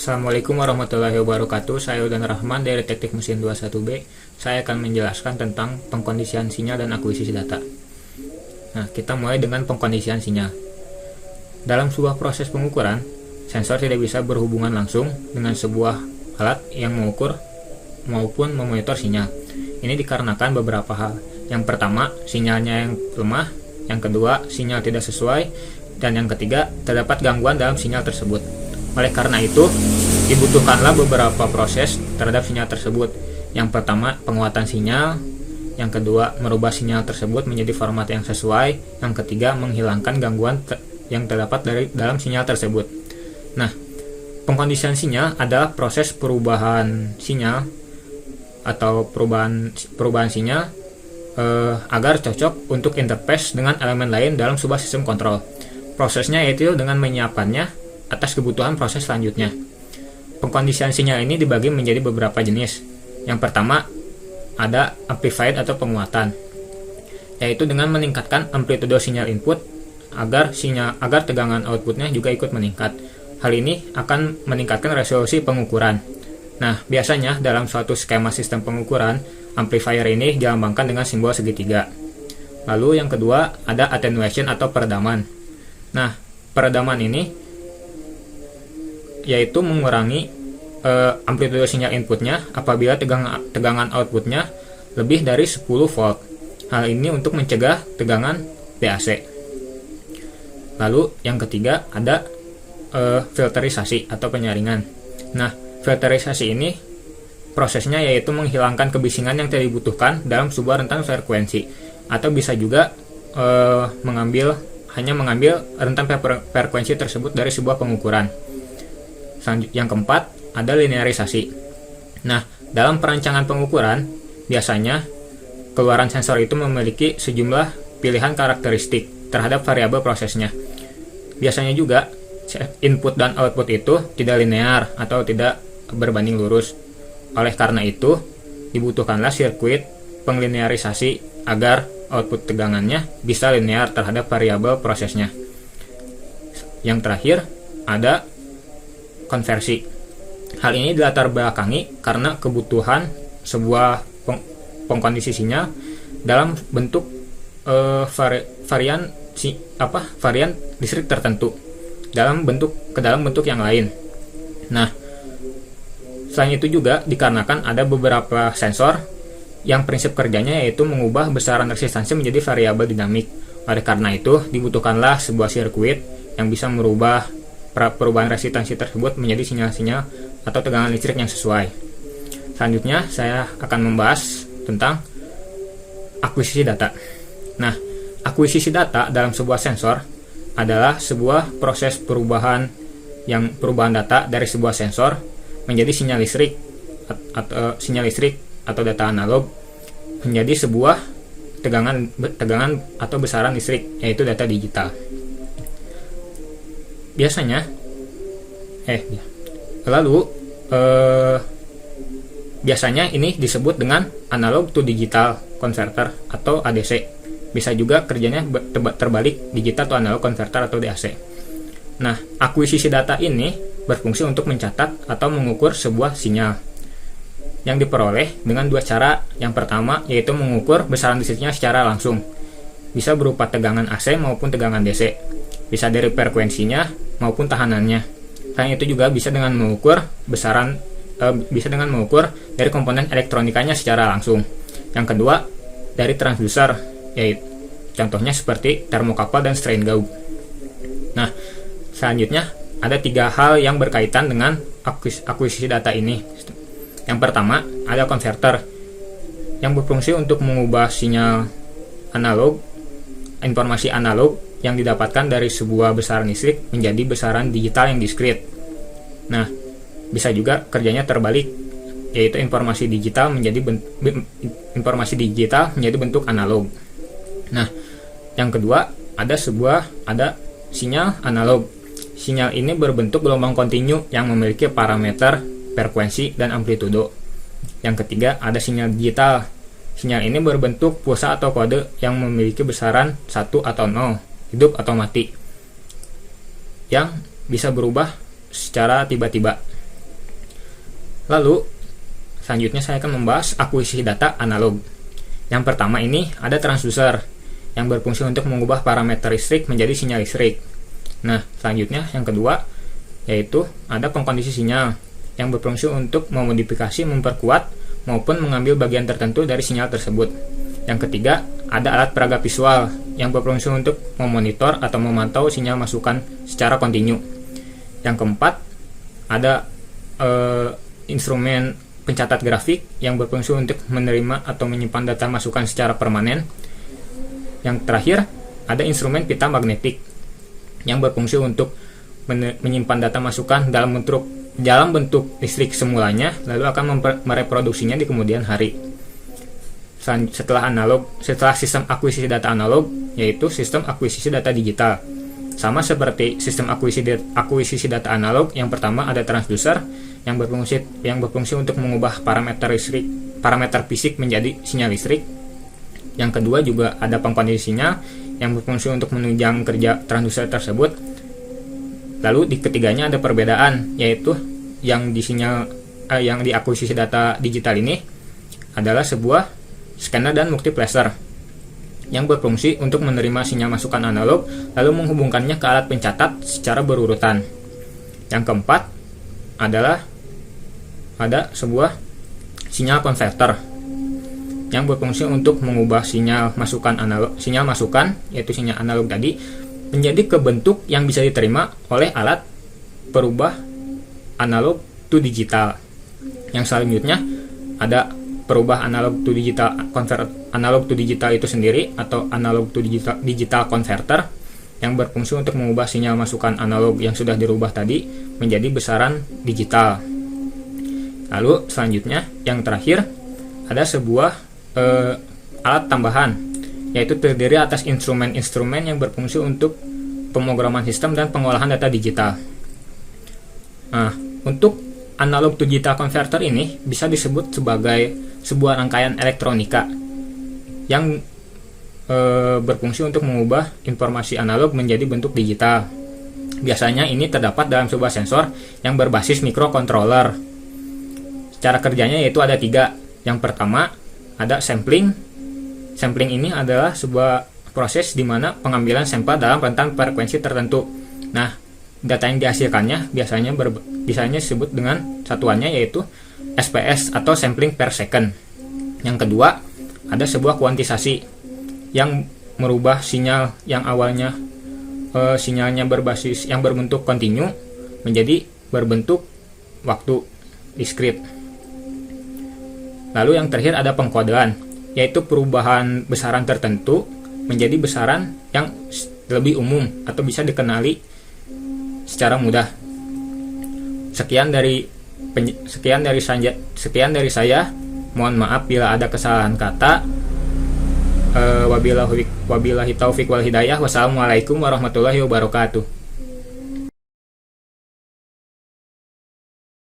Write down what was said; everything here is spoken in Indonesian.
Assalamualaikum warahmatullahi wabarakatuh. Saya Udan Rahman dari Teknik Mesin 21B. Saya akan menjelaskan tentang pengkondisian sinyal dan akuisisi data. Nah, kita mulai dengan pengkondisian sinyal. Dalam sebuah proses pengukuran, sensor tidak bisa berhubungan langsung dengan sebuah alat yang mengukur maupun memonitor sinyal. Ini dikarenakan beberapa hal. Yang pertama, sinyalnya yang lemah. Yang kedua, sinyal tidak sesuai. Dan yang ketiga, terdapat gangguan dalam sinyal tersebut. Oleh karena itu, dibutuhkanlah beberapa proses terhadap sinyal tersebut. Yang pertama, penguatan sinyal. Yang kedua, merubah sinyal tersebut menjadi format yang sesuai. Yang ketiga, menghilangkan gangguan yang terdapat dalam sinyal tersebut. Nah, pengkondisian sinyal adalah proses perubahan sinyal atau perubahan sinyal agar cocok untuk interface dengan elemen lain dalam sebuah sistem kontrol. Prosesnya yaitu dengan menyiapkannya atas kebutuhan proses selanjutnya. Pengkondisian sinyal ini dibagi menjadi beberapa jenis. Yang pertama, ada amplified atau penguatan, yaitu dengan meningkatkan amplitudo sinyal input agar tegangan outputnya juga ikut meningkat. Hal ini akan meningkatkan resolusi pengukuran. Nah, biasanya dalam suatu skema sistem pengukuran, amplifier ini dilambangkan dengan simbol segitiga. Lalu yang kedua, ada attenuation atau peredaman. Nah, peredaman ini yaitu mengurangi amplitudo sinyal inputnya apabila tegangan outputnya lebih dari 10 volt. Hal ini untuk mencegah tegangan DAC. Lalu yang ketiga ada filterisasi atau penyaringan. Nah, filterisasi ini prosesnya yaitu menghilangkan kebisingan yang tidak dibutuhkan dalam sebuah rentan frekuensi, atau bisa juga mengambil rentan frekuensi tersebut dari sebuah pengukuran. Yang keempat, ada linearisasi. Nah, dalam perancangan pengukuran, biasanya keluaran sensor itu memiliki sejumlah pilihan karakteristik terhadap variabel prosesnya. Biasanya juga, input dan output itu tidak linear atau tidak berbanding lurus. Oleh karena itu, dibutuhkanlah sirkuit penglinearisasi agar output tegangannya bisa linear terhadap variabel prosesnya. Yang terakhir, ada konversi. Hal ini dilatar belakangi karena kebutuhan sebuah pengkondisi sinyal dalam bentuk varian distrik tertentu dalam bentuk yang lain. Nah, selain itu juga dikarenakan ada beberapa sensor yang prinsip kerjanya yaitu mengubah besaran resistansi menjadi variabel dinamik. Oleh karena itu, dibutuhkanlah sebuah sirkuit yang bisa merubah perubahan resistansi tersebut menjadi sinyal-sinyal atau tegangan listrik yang sesuai. Selanjutnya, saya akan membahas tentang akuisisi data. Nah, akuisisi data dalam sebuah sensor adalah sebuah proses perubahan data dari sebuah sensor menjadi sinyal listrik atau data analog menjadi sebuah tegangan atau besaran listrik, yaitu data digital. Biasanya ini disebut dengan analog to digital converter atau ADC. Bisa juga kerjanya terbalik, digital to analog converter atau DAC. Nah, akuisisi data ini berfungsi untuk mencatat atau mengukur sebuah sinyal yang diperoleh dengan dua cara. Yang pertama yaitu mengukur besaran listriknya secara langsung, bisa berupa tegangan AC maupun tegangan DC, bisa dari frekuensinya maupun tahanannya. Selain itu juga bisa dengan mengukur dari komponen elektronikanya secara langsung. Yang kedua, dari transducer, yaitu contohnya seperti thermocouple dan strain gauge. Nah, selanjutnya ada 3 hal yang berkaitan dengan akuisisi data ini. Yang pertama, ada konverter yang berfungsi untuk mengubah sinyal analog, informasi analog yang didapatkan dari sebuah besaran listrik menjadi besaran digital yang diskrit. Nah, bisa juga kerjanya terbalik, yaitu informasi digital menjadi bentuk analog. Nah, yang kedua, ada sinyal analog. Sinyal ini berbentuk gelombang kontinu yang memiliki parameter frekuensi dan amplitudo. Yang ketiga, ada sinyal digital. Sinyal ini berbentuk pulsa atau kode yang memiliki besaran 1 atau 0, hidup atau mati, yang bisa berubah secara tiba-tiba. Lalu selanjutnya saya akan membahas akuisisi data analog. Yang pertama ini ada transducer yang berfungsi untuk mengubah parameter listrik menjadi sinyal listrik. Nah, selanjutnya yang kedua yaitu ada pengkondisi sinyal yang berfungsi untuk memodifikasi, memperkuat maupun mengambil bagian tertentu dari sinyal tersebut. Yang ketiga ada alat peraga visual yang berfungsi untuk memonitor atau memantau sinyal masukan secara kontinu. Yang keempat ada instrumen pencatat grafik yang berfungsi untuk menerima atau menyimpan data masukan secara permanen. Yang terakhir ada instrumen pita magnetik yang berfungsi untuk menyimpan data masukan dalam bentuk listrik semulanya, lalu akan mereproduksinya di kemudian hari. Setelah sistem akuisisi data analog, yaitu sistem akuisisi data digital. Sama seperti sistem akuisisi data analog, yang pertama ada transducer yang berfungsi untuk mengubah parameter fisik menjadi sinyal listrik. Yang kedua juga ada pengkondisi sinyal yang berfungsi untuk menunjang kerja transducer tersebut. Lalu di ketiganya ada perbedaan, yaitu yang di akuisisi data digital ini adalah sebuah scanner dan multiplexer yang berfungsi untuk menerima sinyal masukan analog lalu menghubungkannya ke alat pencatat secara berurutan. Yang keempat adalah ada sebuah sinyal converter yang berfungsi untuk mengubah sinyal masukan yaitu sinyal analog tadi menjadi ke bentuk yang bisa diterima oleh alat perubah analog to digital. Yang selanjutnya ada perubah analog to digital, analog to digital itu sendiri atau analog to digital converter yang berfungsi untuk mengubah sinyal masukan analog yang sudah dirubah tadi menjadi besaran digital. Lalu selanjutnya yang terakhir ada sebuah alat tambahan, yaitu terdiri atas instrumen-instrumen yang berfungsi untuk pemrograman sistem dan pengolahan data digital. Nah, untuk analog to digital converter ini bisa disebut sebagai sebuah rangkaian elektronika yang berfungsi untuk mengubah informasi analog menjadi bentuk digital. Biasanya ini terdapat dalam sebuah sensor yang berbasis microcontroller. Cara kerjanya yaitu ada 3. Yang pertama ada sampling. Sampling ini adalah sebuah proses di mana pengambilan sampel dalam rentang frekuensi tertentu. Nah, data yang dihasilkannya biasanya disebut dengan satuannya yaitu SPS atau sampling per second. Yang kedua, ada sebuah kuantisasi yang merubah sinyal yang awalnya sinyalnya yang berbentuk kontinu menjadi berbentuk waktu diskrit. Lalu yang terakhir ada pengkodean, yaitu perubahan besaran tertentu menjadi besaran yang lebih umum atau bisa dikenali secara mudah. Sekian dari saya. Mohon maaf bila ada kesalahan kata. Wabillahi taufik wal hidayah. Wassalamualaikum warahmatullahi wabarakatuh.